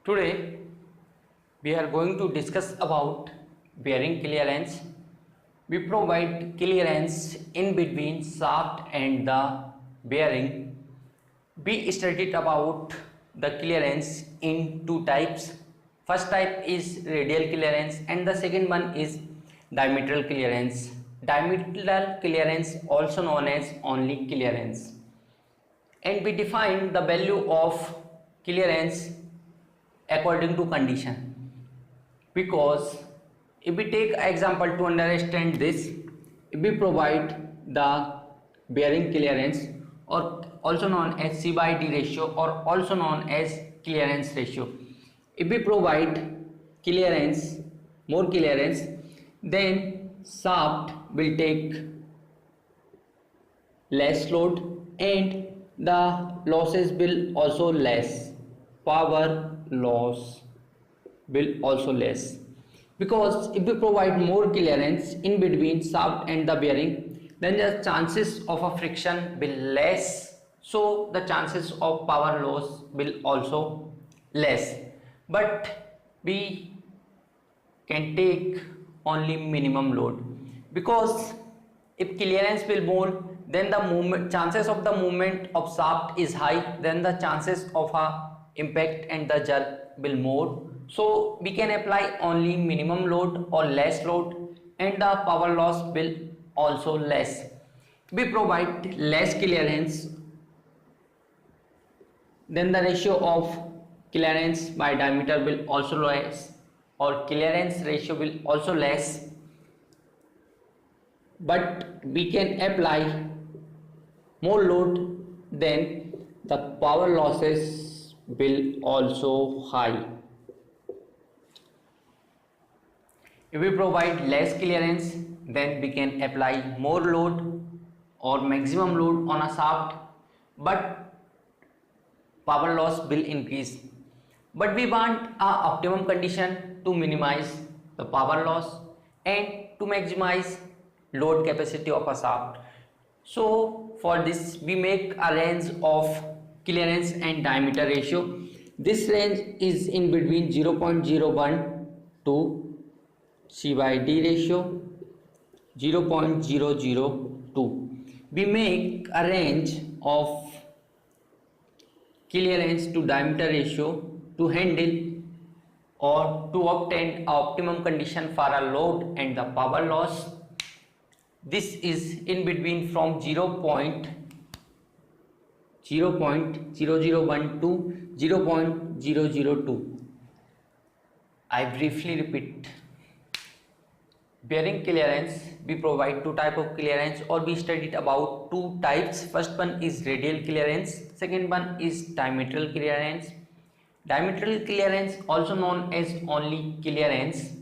Today we are going to discuss about bearing clearance. We provide clearance in between shaft and the bearing. We studied about the clearance in two types. First type is radial clearance and the second one is diametral clearance. Diametral clearance also known as only clearance. And we define the value of clearance according to condition, because if we take example to understand this, if we provide the bearing clearance or also known as C by D ratio or also known as clearance ratio, if we provide clearance, more clearance, then shaft will take less load and the losses will also less, power loss will also less, because if we provide more clearance in between shaft and the bearing, then the chances of a friction will less, so the chances of power loss will also less. But we can take only minimum load, because if clearance will more, then the chances of the movement of shaft is high, then the chances of a impact and the jerk will more, so we can apply only minimum load or less load and the power loss will also less. We provide less clearance, then the ratio of clearance by diameter will also less or clearance ratio will also less, but we can apply more load, then the power losses will also high. If we provide less clearance, then we can apply more load or maximum load on a shaft, but power loss will increase. But we want a optimum condition to minimize the power loss and to maximize load capacity of a shaft. So for this we make a range of clearance and diameter ratio. This range is in between 0.01 to C by D ratio 0.002. We make a range of clearance to diameter ratio to handle or to obtain an optimum condition for a load and the power loss. This is in between from 0.001 to 0.002. I briefly repeat. Bearing clearance, we provide two types of clearance, or we studied about two types. First one is radial clearance, second one is diametral clearance. Diametral clearance also known as only clearance.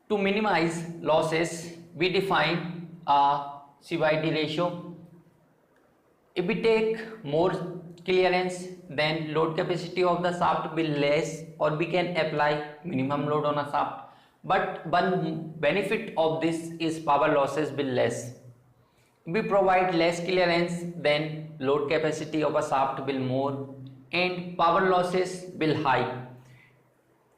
To minimize losses, we define a C by D ratio. If we take more clearance, then load capacity of the shaft will less, or we can apply minimum load on a shaft. But one benefit of this is power losses will less. If we provide less clearance, then load capacity of a shaft will more and power losses will high.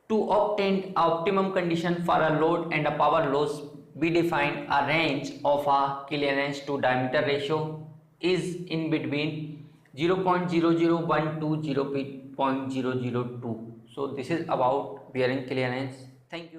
To obtain optimum condition for a load and a power loss, we define a range of a clearance to diameter ratio is in between 0.001 to 0.002. So this is about bearing clearance. Thank you.